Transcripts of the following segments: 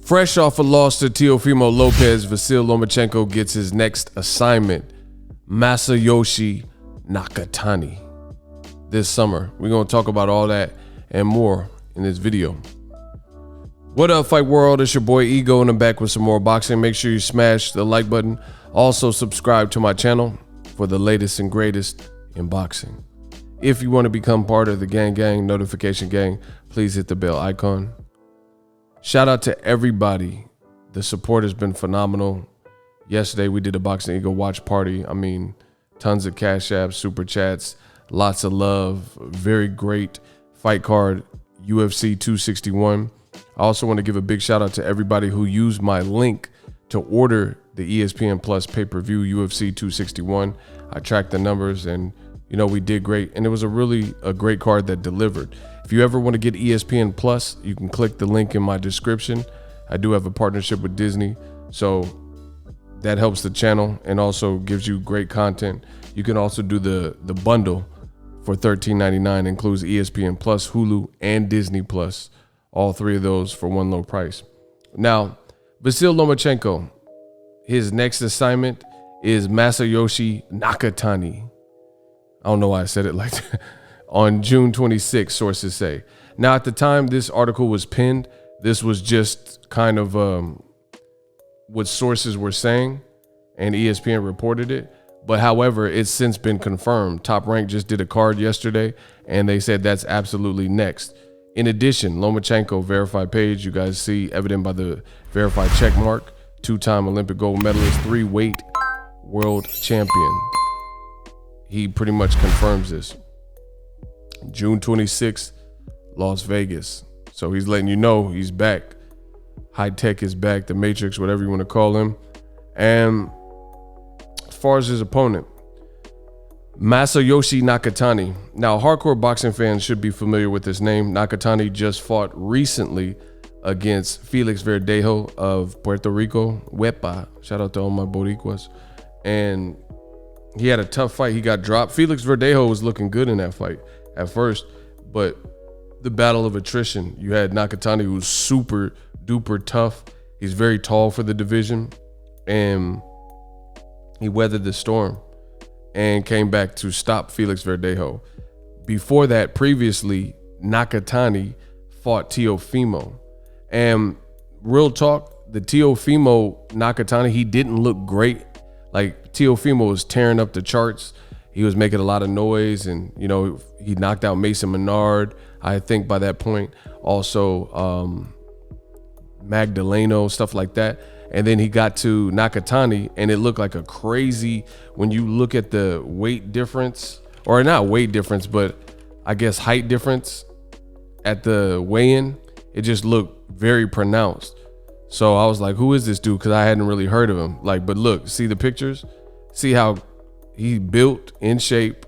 Fresh off a loss to Teofimo Lopez, Lomachenko gets his next assignment, Masayoshi Nakatani, this summer. We're going to talk about all that and more in this video. What up, Fight World? It's your boy Ego, and I'm back with some more boxing. Make sure you smash the like button. Also, subscribe to my channel for the latest and greatest in boxing. If you want to become part of the gang notification gang, please hit the bell icon. Shout out to everybody. The support has been phenomenal. Yesterday we did a Boxingego watch party. I mean, tons of cash apps, super chats, lots of love, very great fight card, UFC 261. I also want to give a big shout out to everybody who used my link to order the ESPN Plus pay-per-view UFC 261. I tracked the numbers and you know, we did great, and it was a great card that delivered. If you ever want to get ESPN Plus, you can click the link in my description. I do have a partnership with Disney, so that helps the channel and also gives you great content. You can also do the bundle for $13.99, includes ESPN Plus, Hulu, and Disney Plus, all three of those for one low price. Now, Lomachenko, his next assignment is Masayoshi Nakatani. I don't know why I said it like that. On June 26, sources say. Now, at the time this article was pinned, this was just kind of what sources were saying, and ESPN reported it. But however, it's since been confirmed. Top Rank just did a card yesterday, and they said that's absolutely next. In addition, Lomachenko verified page, you guys see evident by the verified check mark, two-time Olympic gold medalist, 3-weight world champion. He pretty much confirms this. June 26th, Las Vegas. So he's letting you know he's back. High Tech is back, the Matrix, whatever you want to call him. And as far as his opponent, Masayoshi Nakatani. Now, hardcore boxing fans should be familiar with this name. Nakatani just fought recently against Felix Verdejo of Puerto Rico. Wepa. Shout out to all my Boricuas. And he had a tough fight. He got dropped. Felix Verdejo was looking good in that fight at first, but the battle of attrition, you had Nakatani, who's super duper tough. He's very tall for the division, and he weathered the storm and came back to stop Felix Verdejo. Before that, previously, Nakatani fought Teofimo. And real talk, the Teofimo Nakatani, he didn't look great. Like, Teofimo was tearing up the charts. He was making a lot of noise, and you know, he knocked out Mason Menard, I think, by that point. Also Magdaleno, stuff like that. And then he got to Nakatani, and it looked like a crazy, when you look at the weight difference, or not weight difference, but I guess height difference at the weigh-in, it just looked very pronounced. So I was like, who is this dude? Because I hadn't really heard of him. Like, but look, see the pictures? See how he built, in shape,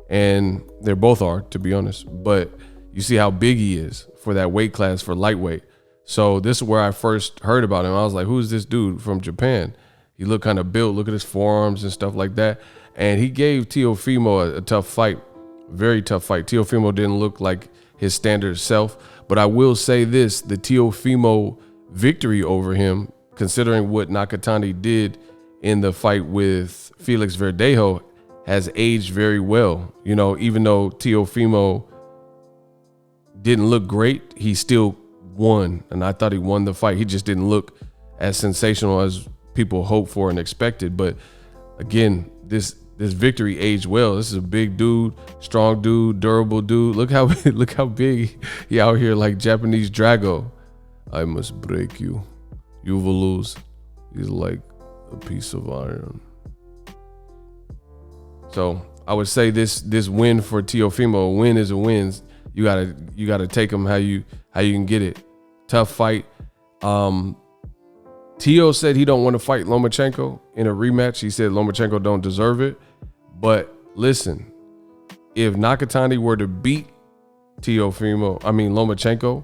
and they both are, to be honest. But you see how big he is for that weight class for lightweight. So this is where I first heard about him. I was like, who is this dude from Japan? He looked kind of built. Look at his forearms and stuff like that. And he gave Teofimo a tough fight, very tough fight. Teofimo didn't look like his standard self. But I will say this, the Teofimo victory over him, considering what Nakatani did in the fight with Felix Verdejo, has aged very well. You know, even though Teofimo didn't look great, he still won, and I thought he won the fight. He just didn't look as sensational as people hoped for and expected. But again, this victory aged well. This is a big dude, strong dude, durable dude. Look how big he out here, like Japanese Drago. I must break you. You will lose. He's like a piece of iron. So I would say this win for Teofimo, a win is a win. You gotta take him how you can get it. Tough fight. Teo said he don't want to fight Lomachenko in a rematch. He said Lomachenko don't deserve it. But listen, if Nakatani were to beat Lomachenko,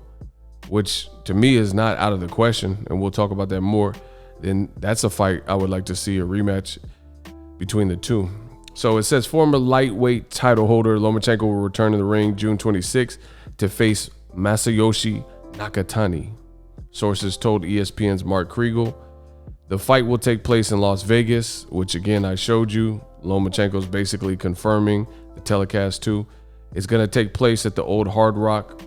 which to me is not out of the question, and we'll talk about that more, then that's a fight I would like to see, a rematch between the two. So it says former lightweight title holder Lomachenko will return to the ring June 26th to face Masayoshi Nakatani. sources told ESPN's Mark Kriegel. The fight will take place in Las Vegas, which again I showed you. Lomachenko's basically confirming the telecast too. It's going to take place at the old Hard Rock.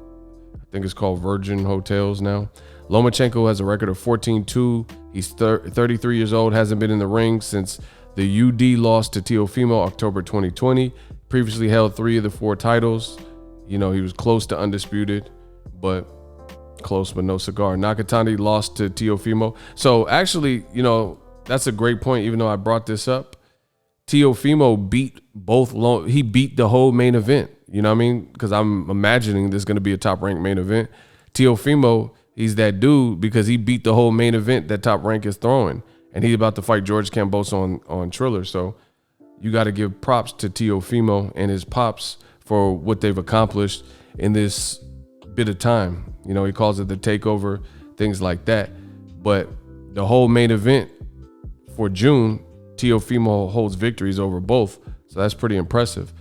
I think it's called Virgin Hotels now. Lomachenko has a record of 14-2. He's 33 years old, hasn't been in the ring since the UD loss to Teofimo October 2020. Previously held 3 of the 4 titles. You know, he was close to undisputed, but close but no cigar. Nakatani lost to Teofimo. So actually, you know, that's a great point, even though I brought this up. Teofimo beat he beat the whole main event. You know what I mean? Because I'm imagining this is going to be a top-ranked main event. Teofimo, he's that dude because he beat the whole main event that Top Rank is throwing. And he's about to fight George Kambosos on Triller. So you got to give props to Teofimo and his pops for what they've accomplished in this bit of time. You know, he calls it the takeover, things like that. But the whole main event for June, Teofimo holds victories over both. So that's pretty impressive.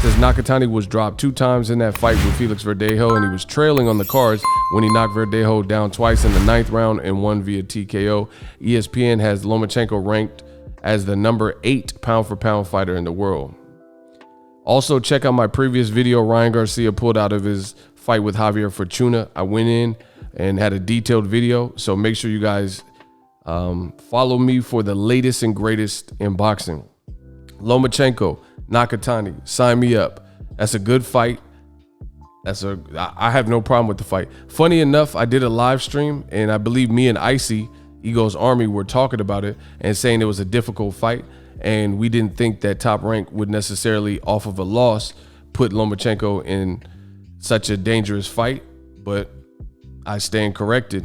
Says Nakatani was dropped 2 times in that fight with Felix Verdejo, and he was trailing on the cards when he knocked Verdejo down twice in the 9th round and won via TKO. ESPN has Lomachenko ranked as the number 8 pound-for-pound fighter in the world. Also, check out my previous video Ryan Garcia pulled out of his fight with Javier Fortuna. I went in and had a detailed video, so make sure you guys follow me for the latest and greatest in boxing. Lomachenko, Nakatani, sign me up. That's a good fight. I have no problem with the fight. Funny enough, I did a live stream, and I believe me and Icy, Ego's Army, were talking about it and saying it was a difficult fight, and we didn't think that Top Rank would necessarily, off of a loss, put Lomachenko in such a dangerous fight, but I stand corrected.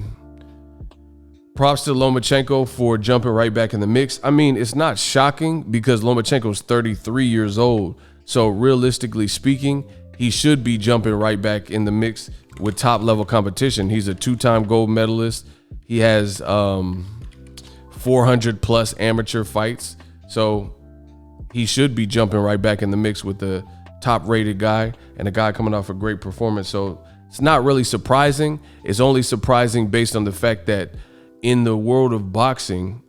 Props to Lomachenko for jumping right back in the mix. I mean, it's not shocking because Lomachenko's 33 years old. So realistically speaking, he should be jumping right back in the mix with top level competition. He's a 2-time gold medalist. He has 400 plus amateur fights. So he should be jumping right back in the mix with the top rated guy and a guy coming off a great performance. So it's not really surprising. It's only surprising based on the fact that in the world of boxing,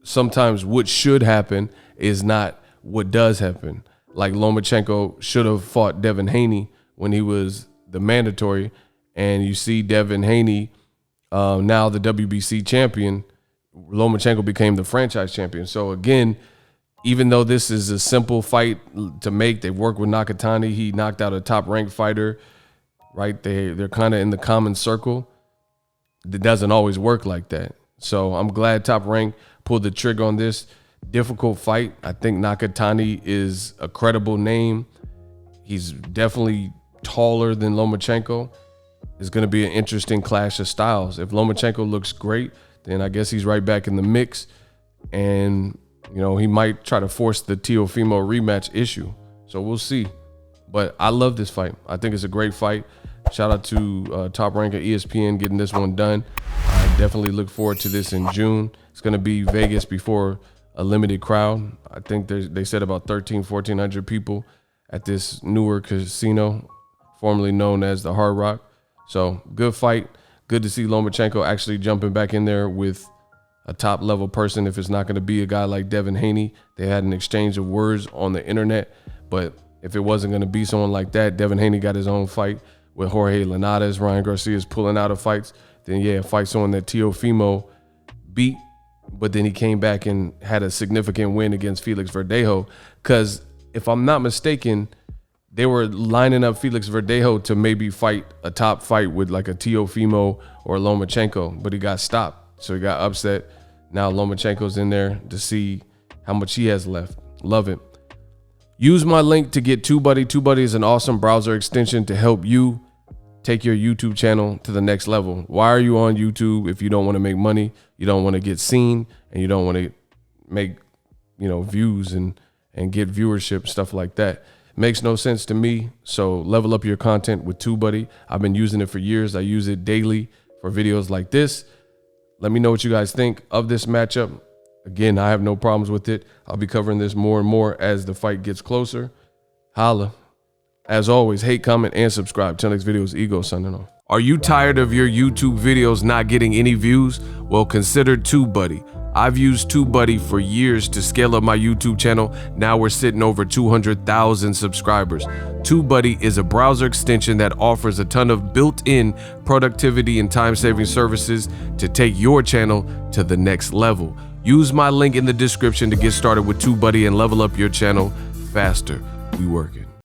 sometimes what should happen is not what does happen. Like Lomachenko should have fought Devin Haney when he was the mandatory, and you see Devin Haney, now the WBC champion, Lomachenko became the franchise champion. So again, even though this is a simple fight to make, they've worked with Nakatani. He knocked out a top-ranked fighter, right? They're kind of in the common circle. It doesn't always work like that. So I'm glad Top Rank pulled the trigger on this difficult fight. I think Nakatani is a credible name. He's definitely taller than Lomachenko. It's going to be an interesting clash of styles. If Lomachenko looks great, then I guess he's right back in the mix. And, you know, he might try to force the Teofimo rematch issue. So we'll see. But I love this fight. I think it's a great fight. Shout out to Top Rank at ESPN getting this one done. I definitely look forward to this in June. It's going to be Vegas before a limited crowd. I think they said about 1,400 people at this newer casino, formerly known as the Hard Rock. So good fight. Good to see Lomachenko actually jumping back in there with a top level person. If it's not going to be a guy like Devin Haney, they had an exchange of words on the internet. But if it wasn't going to be someone like that, Devin Haney got his own fight with Jorge Linares. Ryan Garcia is pulling out of fights. Then yeah, fight someone that Teofimo beat, but then he came back and had a significant win against Felix Verdejo. Because if I'm not mistaken, they were lining up Felix Verdejo to maybe fight a top fight with like a Teofimo or Lomachenko, but he got stopped. So he got upset. Now Lomachenko's in there to see how much he has left. Love it. Use my link to get TUBEBUDDY. TUBEBUDDY is an awesome browser extension to help you take your YouTube channel to the next level. Why are you on YouTube if you don't want to make money, you don't want to get seen, and you don't want to make, you know, views and get viewership, stuff like that? Makes no sense to me. So level up your content with TUBEBUDDY. I've been using it for years. I use it daily for videos like this. Let me know what you guys think of this matchup. Again, I have no problems with it. I'll be covering this more and more as the fight gets closer. Holla. As always, hate, comment, and subscribe. Till next video is Ego signing off. Are you tired of your YouTube videos not getting any views? Well, consider TUBEBUDDY. I've used TUBEBUDDY for years to scale up my YouTube channel. Now we're sitting over 200,000 subscribers. TUBEBUDDY is a browser extension that offers a ton of built-in productivity and time-saving services to take your channel to the next level. Use my link in the description to get started with TUBEBUDDY and level up your channel faster. We working.